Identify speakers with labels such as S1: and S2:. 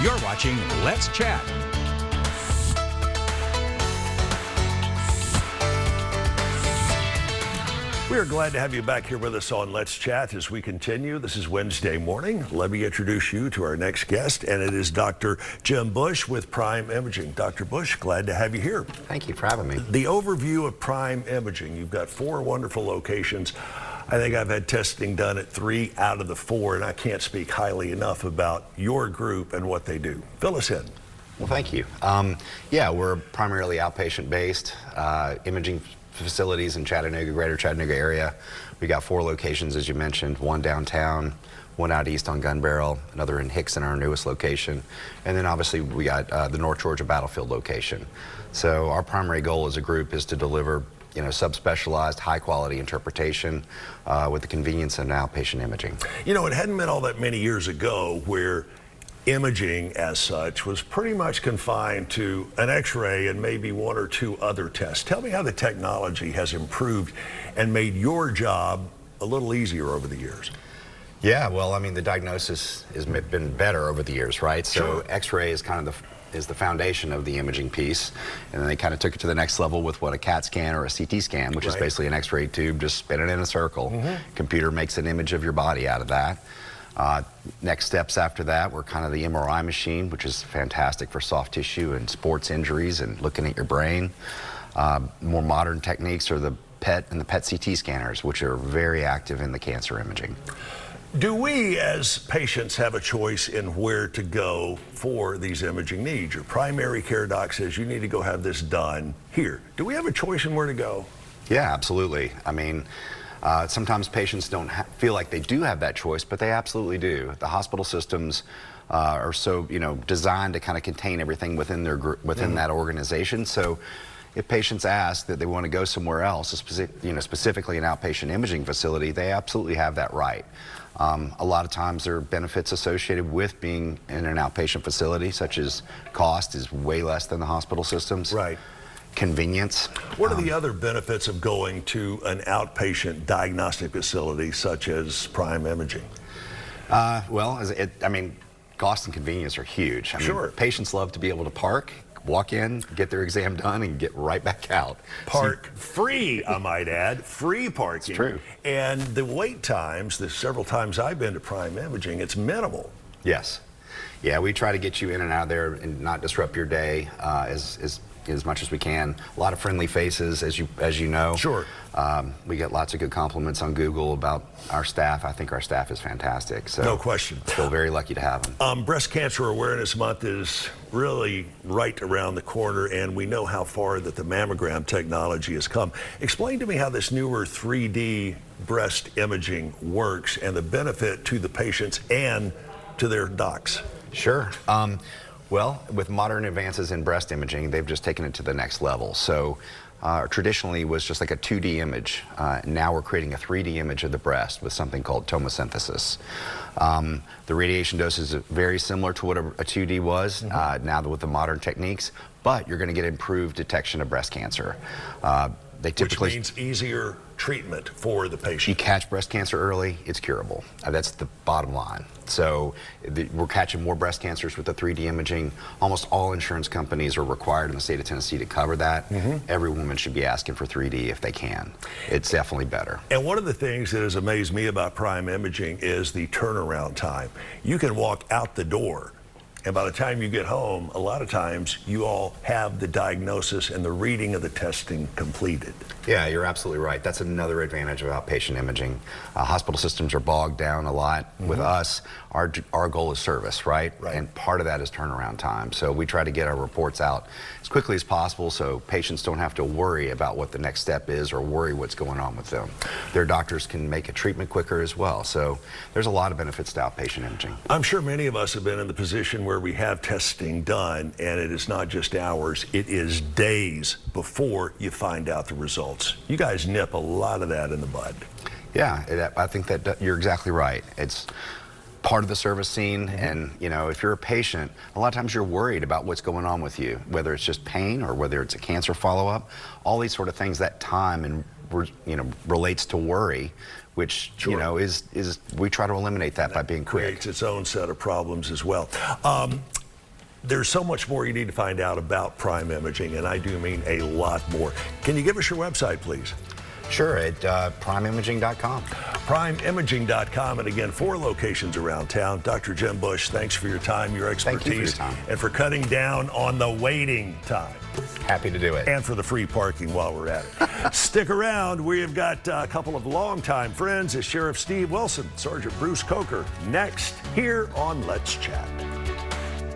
S1: You're watching Let's Chat.
S2: We are glad to have you back here with us on Let's Chat as we continue. This is Wednesday morning. Let me introduce you to our next guest, and it is Dr. Jim Busch with PrimeImaging. Dr. Busch, glad to have you here.
S3: Thank you for having me.
S2: The overview of PrimeImaging, you've got 4 wonderful locations. I think I've had testing done at 3 out of the 4, and I can't speak highly enough about your group and what they do. Fill us in.
S3: Well, thank you. Yeah, we're primarily outpatient-based imaging facilities in Chattanooga, greater Chattanooga area. We got 4 locations, as you mentioned, 1 downtown, 1 out east on Gun Barrel, another in Hickson, our newest location, and then obviously we got the North Georgia Battlefield location. So our primary goal as a group is to deliver subspecialized, high-quality interpretation with the convenience of outpatient imaging.
S2: You know, it hadn't been all that many years ago where imaging as such was pretty much confined to an x-ray and maybe 1 or 2 other tests. Tell me how the technology has improved and made your job a little easier over the years.
S3: Yeah, well, I mean, the diagnosis has been better over the years, right?
S2: Sure.
S3: So x-ray is kind of the foundation of the imaging piece, and then they kind of took it to the next level with what a CAT scan or a CT scan, which is basically an x-ray tube just spinning in a circle. Computer makes an image of your body out of that. Next steps after that were kind of the MRI machine, which is fantastic for soft tissue and sports injuries and looking at your brain. More modern techniques are the PET and the PET-CT scanners, which are very active in the cancer imaging.
S2: Do we as patients have a choice in where to go for these imaging needs? Your primary care doc says you need to go have this done here. Do we have a choice in where to go?
S3: Yeah, absolutely. I mean, sometimes patients don't feel like they do have that choice, but they absolutely do. The hospital systems are so designed to kind of contain everything within their within that organization. So if patients ask that they want to go somewhere else, specifically an outpatient imaging facility, they absolutely have that right. A lot of times there are benefits associated with being in an outpatient facility, such as cost is way less than the hospital systems.
S2: Right.
S3: Convenience.
S2: What are the other benefits of going to an outpatient diagnostic facility such as PrimeImaging?
S3: Well, I mean, cost and convenience are huge. I mean, patients love to be able to park, walk in, get their exam done, and get right back out.
S2: Park free, I might add, free parking.
S3: It's true. And
S2: the wait times, the several times I've been to PrimeImaging, it's minimal.
S3: Yes. Yeah, we try to get you in and out of there and not disrupt your day as much as we can. A lot of friendly faces, as you know.
S2: Sure.
S3: We get lots of good compliments on Google about our staff. I think our staff is fantastic. So
S2: no question.
S3: Feel very lucky to have them.
S2: Breast Cancer Awareness Month is really right around the corner, and we know how far that the mammogram technology has come. Explain to me how this newer 3D breast imaging works and the benefit to the patients and to their docs.
S3: Sure. Well, with modern advances in breast imaging, they've just taken it to the next level. So traditionally it was just like a 2D image. Now we're creating a 3D image of the breast with something called tomosynthesis. The radiation dose is very similar to what a 2D was, now with the modern techniques, but you're going to get improved detection of breast cancer.
S2: Which means easier treatment for the patient.
S3: You catch breast cancer early, it's curable. That's the bottom line. So we're catching more breast cancers with the 3D imaging. Almost all insurance companies are required in the state of Tennessee to cover that. Every woman should be asking for 3D if they can. It's definitely better.
S2: And one of the things that has amazed me about PrimeImaging is the turnaround time. You can walk out the door, and by the time you get home, a lot of times you all have the diagnosis and the reading of the testing completed.
S3: Yeah, you're absolutely right. That's another advantage of outpatient imaging. Hospital systems are bogged down a lot. With us, our goal is service, right? And part of that is turnaround time. So we try to get our reports out as quickly as possible so patients don't have to worry about what the next step is or worry what's going on with them. Their doctors can make a treatment quicker as well. So there's a lot of benefits to outpatient imaging.
S2: I'm sure many of us have been in the position where we have testing done, and it is not just hours, it is days before you find out the results. You guys nip a lot of that in the bud.
S3: Yeah, I think that you're exactly right. It's part of the service scene, and if you're a patient, a lot of times you're worried about what's going on with you, whether it's just pain or whether it's a cancer follow-up, all these sort of things. That time and relates to worry, which is we try to eliminate that by being quick.
S2: Creates its own set of problems as well. there's so much more you need to find out about Prime Imaging, and I do mean a lot more. Can you give us your website, please?
S3: Sure, at PrimeImaging.com.
S2: PrimeImaging.com, and again, 4 locations around town. Dr. Jim Busch, thanks for your time, your expertise,
S3: Thank you for your time.
S2: and for cutting down on the waiting time.
S3: Happy to do it.
S2: And for the free parking while we're at it. Stick around. We have got a couple of longtime friends, as Sheriff Steve Wilson, Sergeant Bruce Coker, next here on Let's Chat.